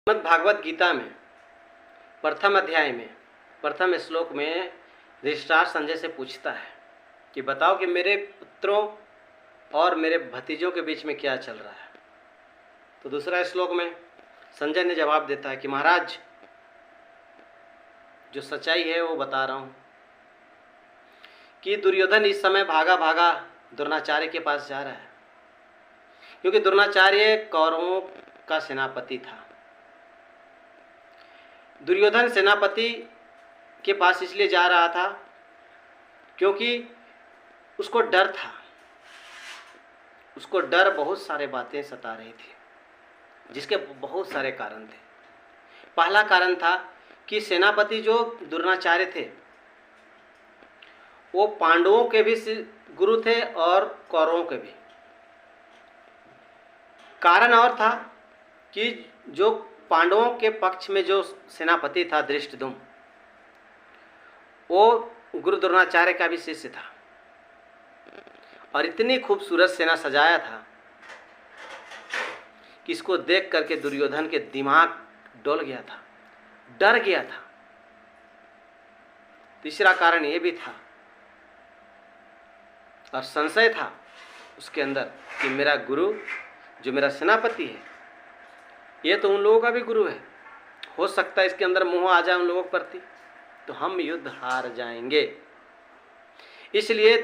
श्रीमद् भागवत गीता में प्रथम अध्याय में प्रथम श्लोक में धृतराष्ट्र संजय से पूछता है कि बताओ कि मेरे पुत्रों और मेरे भतीजों के बीच में क्या चल रहा है। तो दूसरा श्लोक में संजय ने जवाब देता है कि महाराज, जो सच्चाई है वो बता रहा हूँ कि दुर्योधन इस समय भागा भागा द्रोणाचार्य के पास जा रहा है, क्योंकि द्रोणाचार्य कौरवों का सेनापति था। दुर्योधन सेनापति के पास इसलिए जा रहा था क्योंकि उसको डर था। उसको डर, बहुत सारे बातें सता रही थी, जिसके बहुत सारे कारण थे। पहला कारण था कि सेनापति जो द्रोणाचार्य थे वो पांडवों के भी गुरु थे और कौरवों के भी। कारण और था कि जो पांडवों के पक्ष में जो सेनापति था धृष्टद्युम्न, वो गुरु द्रोणाचार्य का भी शिष्य था और इतनी खूबसूरत सेना सजाया था कि इसको देख करके दुर्योधन के दिमाग डोल गया था, डर गया था। तीसरा कारण ये भी था और संशय था उसके अंदर कि मेरा गुरु जो मेरा सेनापति है ये तो उन लोगों का भी गुरु है, हो सकता है इसके अंदर मोह आ जाए उन लोगों के प्रति, तो हम युद्ध हार जाएंगे। इसलिए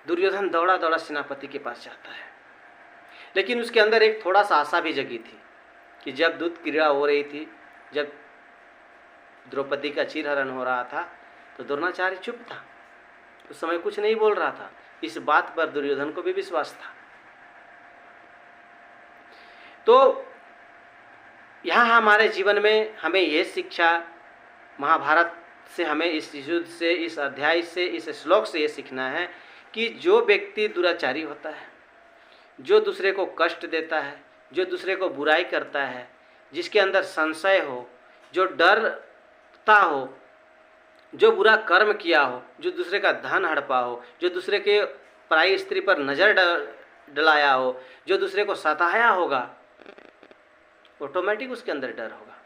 दुर्योधन दौड़ा दौड़ा सेनापति के पास जाता है, लेकिन उसके अंदर एक थोड़ा सा आशा भी जगी थी कि जब दूध क्रीड़ा हो रही थी, जब द्रौपदी का चीरहरण हो रहा था, तो द्रोणाचार्य चुप था, उस समय कुछ नहीं बोल रहा था। इस बात पर दुर्योधन को भी विश्वास था। तो यहाँ हमारे जीवन में हमें यह शिक्षा महाभारत से, हमें इस युद्ध से, इस अध्याय से, इस श्लोक से ये सीखना है कि जो व्यक्ति दुराचारी होता है, जो दूसरे को कष्ट देता है, जो दूसरे को बुराई करता है, जिसके अंदर संशय हो, जो डरता हो, जो बुरा कर्म किया हो, जो दूसरे का धन हड़पा हो, जो दूसरे के पराई स्त्री पर नज़र डलाया हो, जो दूसरे को सताया होगा, ऑटोमेटिक उसके अंदर डर होगा।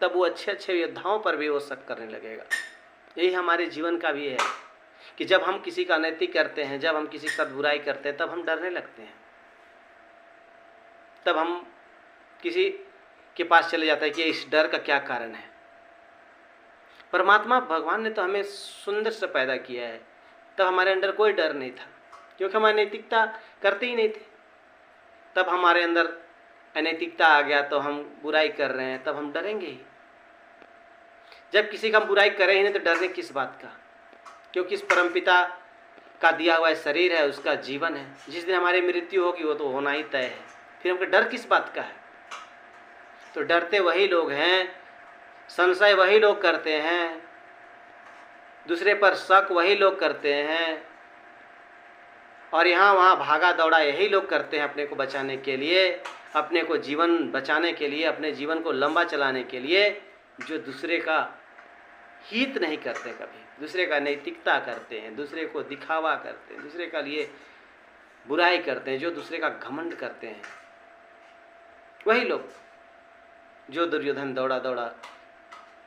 तब वो अच्छे अच्छे योद्धाओं पर भी वो शक करने लगेगा। यही हमारे जीवन का भी है कि जब हम किसी का अनैतिक करते हैं, जब हम किसी के साथ बुराई करते हैं, तब हम डरने लगते हैं। तब हम किसी के पास चले जाते हैं कि इस डर का क्या कारण है। परमात्मा भगवान ने तो हमें सुंदर से पैदा किया है, तब हमारे अंदर कोई डर नहीं था, क्योंकि हम अनैतिकता करते ही नहीं थे। तब हमारे अंदर अनैतिकता आ गया तो हम बुराई कर रहे हैं, तब हम डरेंगे ही। जब किसी का हम बुराई करें ही नहीं तो डरने किस बात का, क्योंकि इस परमपिता का दिया हुआ शरीर है, उसका जीवन है। जिस दिन हमारी मृत्यु होगी वो तो होना ही तय है, फिर हमको डर किस बात का है। तो डरते वही लोग हैं, संशय वही लोग करते हैं, दूसरे पर शक वही लोग करते हैं, और यहाँ वहाँ भागा दौड़ा यही लोग करते हैं अपने को बचाने के लिए, अपने को जीवन बचाने के लिए, अपने जीवन को लंबा चलाने के लिए, जो दूसरे का हित नहीं करते, कभी दूसरे का नैतिकता करते हैं, दूसरे को दिखावा करते हैं, दूसरे का लिए बुराई करते हैं, जो दूसरे का घमंड करते हैं, वही लोग। जो दुर्योधन दौड़ा दौड़ा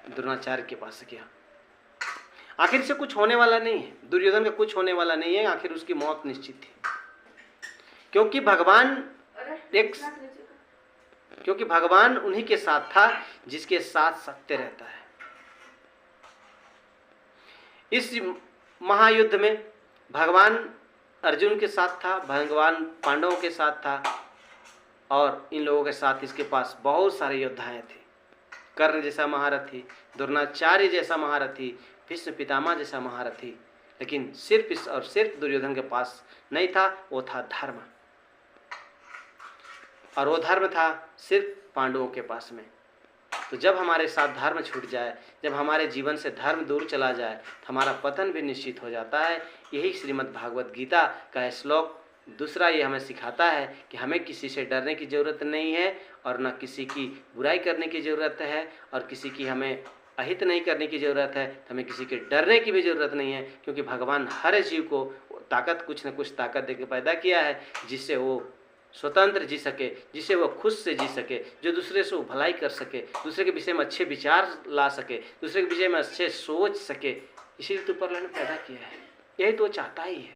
द्रोणाचार्य के पास गया, आखिर से कुछ होने वाला नहीं है, दुर्योधन का कुछ होने वाला नहीं है, आखिर उसकी मौत निश्चित थी। क्योंकि भगवान उन्हीं के साथ था जिसके साथ सत्य रहता है। इस महायुद्ध में भगवान अर्जुन के साथ था, भगवान पांडवों के साथ था, और इन लोगों के साथ इसके पास बहुत सारे योद्धाएं थे। कर्ण जैसा महारथी, द्रोणाचार्य जैसा महारथी, भीष्म पितामह जैसा महारथी, लेकिन सिर्फ दुर्योधन के पास नहीं था, वो था धर्म। और वो धर्म था सिर्फ पांडवों के पास में। तो जब हमारे साथ धर्म छूट जाए, जब हमारे जीवन से धर्म दूर चला जाए, तो हमारा पतन भी निश्चित हो जाता है। यही श्रीमद् भागवत गीता का श्लोक दूसरा ये हमें सिखाता है कि हमें किसी से डरने की ज़रूरत नहीं है, और न किसी की बुराई करने की ज़रूरत है, और किसी की हमें अहित नहीं करने की ज़रूरत है, तो हमें किसी के डरने की भी ज़रूरत नहीं है। क्योंकि भगवान हर जीव को ताकत, कुछ न कुछ ताकत देकर पैदा किया है, जिससे वो स्वतंत्र जी सके, जिसे वो खुद से जी सके, जो दूसरे से वो भलाई कर सके, दूसरे के विषय में अच्छे विचार ला सके, दूसरे के विषय में अच्छे सोच सके। इसीलिए तो ऊपर वाले ने पैदा किया है, यही तो वो चाहता ही है।